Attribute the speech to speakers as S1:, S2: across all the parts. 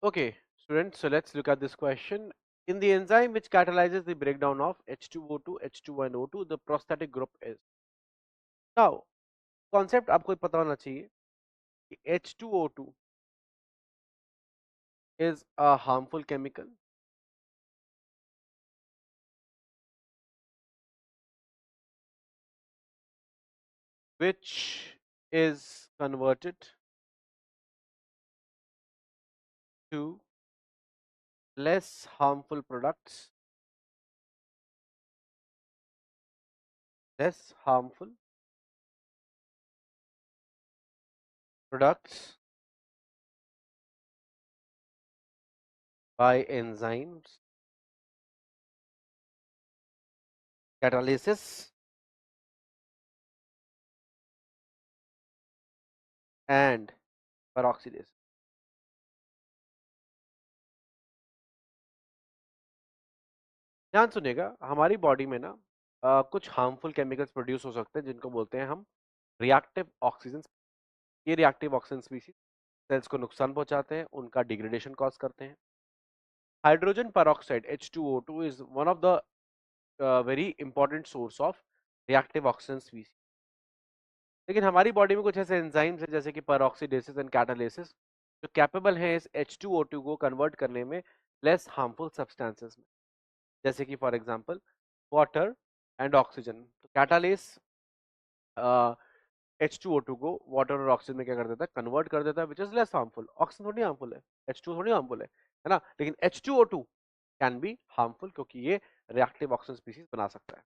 S1: Okay, students, so let's look at this question. In the enzyme which catalyzes the breakdown of H2O2, H2 and O2, the prosthetic group is. Now, concept आपको पता होना चाहिए कि H2O2 is a harmful chemical which is converted to less harmful products, less harmful products by enzymes, catalysis and peroxidase. ध्यान सुनिएगा, हमारी body में ना कुछ हार्मफुल केमिकल्स प्रोड्यूस हो सकते हैं जिनको बोलते हैं हम रिएक्टिव ऑक्सीजन। ये रिएक्टिव ऑक्सीजन स्पीशीज सेल्स को नुकसान पहुंचाते हैं, उनका डिग्रेडेशन कॉज करते हैं। Hydrogen peroxide H2O2 is one of the very important source of reactive oxygen species. लेकिन हमारी बॉडी में कुछ ऐसे एंजाइम्स हैं जैसे कि पेरोक्सीडेसिस एंड कैटालिसिस जो कैपेबल हैं इस H2O2 को कन्वर्ट करने में लेस हार्मफुल सब्सटेंसेस में, जैसे कि for example water and oxygen. तो कैटालिस H2O2 को वाटर और ऑक्सीजन में क्या कर देता है, कन्वर्ट कर देता है, which is less harmful. Oxygen थोड़ी हार्मफुल है, H2 थोड़ी हार्मफुल है ना। लेकिन H2O2 कैन बी हार्मफुल क्योंकि ये रिएक्टिव ऑक्सीजन स्पीशीज बना सकता है।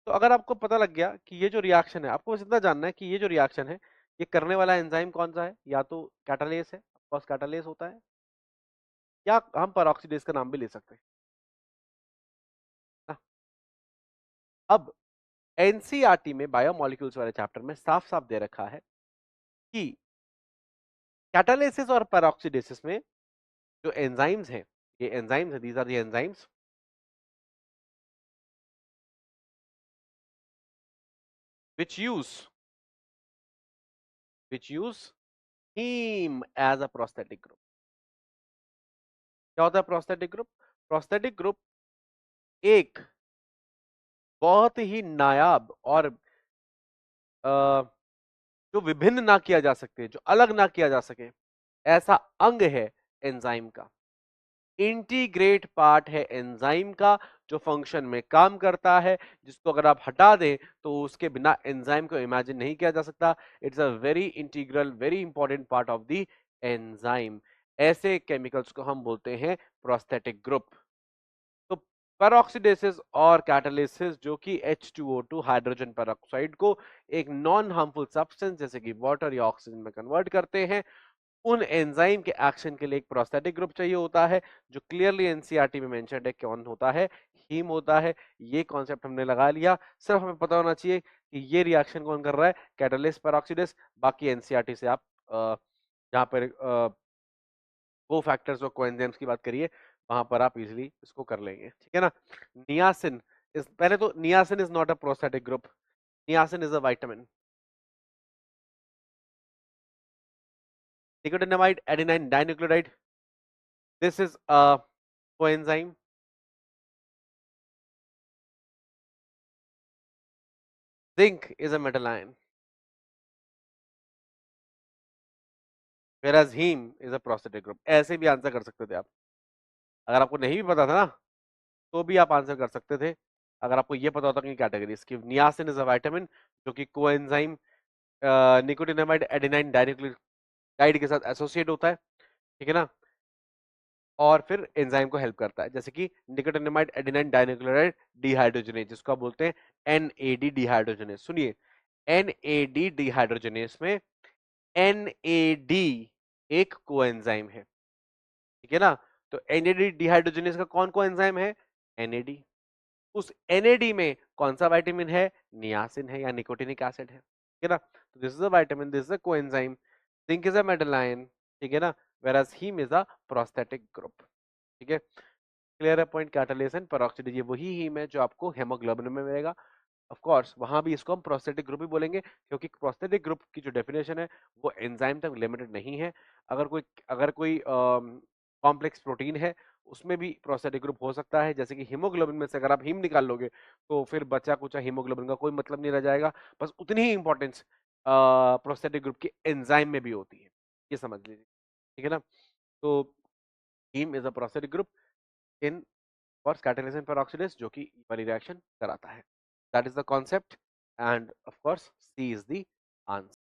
S1: तो अगर आपको पता लग गया कि ये जो रिएक्शन है, आपको बस इतना जानना है कि ये जो रिएक्शन है ये करने वाला एंजाइम कौन सा है, या तो कैटालेस है, ऑफकोर्स कैटालेस होता है, या हम पेरोक्सीडेज का नाम भी ले सकते हैं ना। अब एनसीईआरटी में बायोमोलिक्यूल्स वाले चैप्टर में साफ साफ दे रखा है कि कैटालिसिस और पेरोक्सीडेसिस में जो एंजाइम्स हैं, ये एंजाइम्स हैं, these are the enzymes which use heme as a prosthetic group। क्या होता है प्रोस्थेटिक ग्रुप? प्रोस्थेटिक ग्रुप एक बहुत ही नायाब और जो विभिन्न ना किया जा सके, जो अलग ना किया जा सके, ऐसा अंग है एंजाइम का। इंटीग्रेट पार्ट है एंजाइम का जो फंक्शन में काम करता है, जिसको अगर आप हटा दें तो उसके बिना एंजाइम को इमेजिन नहीं किया जा सकता। It's a very integral, very important part of the enzyme. ऐसे केमिकल्स को हम बोलते हैं प्रोस्थेटिक ग्रुप। तो पेरोक्सीडेसिस और कैटालिसिस जो कि H2O2 हाइड्रोजन पेरोक्साइड को एक नॉन हार्मफुल सब्सटेंस जैसे कि वाटर या ऑक्सीजन में कन्वर्ट करते हैं, उन एंजाइम के एक्शन के लिए एक प्रोस्थेटिक ग्रुप चाहिए होता है जो क्लियरली एनसीईआरटी में मेंशन्ड है। कौन होता है? हीम होता है। ये कॉन्सेप्ट हमने लगा लिया। सिर्फ हमें पता होना चाहिए कि ये रिएक्शन कौन कर रहा है, कैटालिस्ट पेरोक्सीडेस। बाकी एनसीईआरटी से आप जहां पर को फैक्टर्स और कोएंजाइम्स की बात करिए वहां पर आप इजीली इसको कर लेंगे, ठीक है ना। नियासिन इज, पहले तो niacin is not a prosthetic group, niacin is a vitamin. Nicotinamide adenine dinucleotide, this is a coenzyme. Zinc is a metal ion, whereas heme is a prosthetic group. ऐसे भी आंसर कर सकते थे आप, अगर आपको नहीं भी पता था ना तो भी आप आंसर कर सकते थे, अगर आपको ये पता होता कि कैटेगरी इसकी। नियासिन इज अ विटामिन जो कि कोएंजाइम निकोटिनामाइड एडेनाइन डाइन्यूक्लियोटाइड के साथ एसोसिएट होता है, ठीक है ना, और फिर एंजाइम को हेल्प करता है, जैसे कि निकोटिनामाइड एडेनाइन डाइन्यूक्लियोटाइड डिहाइड्रोजनेज, जिसको आप बोलते हैं एनएडी डिहाइड्रोजनेज। सुनिए, एनएडी डिहाइड्रोजनेज में एनएडी एक कोएंजाइम है, ठीक है ना। तो एनएडी डिहाइड्रोजनेज का कौन कोएंजाइम है? एनएडी। उस एनएडी में कौन सा विटामिन है? नियासिन है या निकोटिनिक एसिड है, ठीक है ना। तो this is a vitamin, this is a coenzyme, zinc is a metal ion, ठीक है ना, whereas heme is a prosthetic group, ठीक है। क्लियर है पॉइंट? कैटालिसिस एंड पेरोक्सीडेज ये वही हीम है जो आपको हेमोग्लोबिन में मिलेगा। ऑफ कोर्स वहां भी इसको हम प्रोस्थेटिक ग्रुप ही बोलेंगे क्योंकि प्रोस्थेटिक ग्रुप की जो डेफिनेशन है वो एंजाइम तक लिमिटेड नहीं है। अगर कोई कॉम्प्लेक्स प्रोटीन है, उसमें भी प्रोस्टेटिक ग्रुप हो सकता है। जैसे कि हीमोग्लोबिन में से अगर आप हीम निकाल लोगे तो फिर बचा कुचा हीमोग्लोबिन का कोई मतलब नहीं रह जाएगा। बस उतनी ही इंपॉर्टेंस प्रोस्टेटिक ग्रुप की एंजाइम में भी होती है, ये समझ लीजिए, ठीक है ना। तो haem is a prosthetic group in for catalysis peroxidase, जो कि ये वाली रिएक्शन कराता है। That is the concept and of course C is the answer.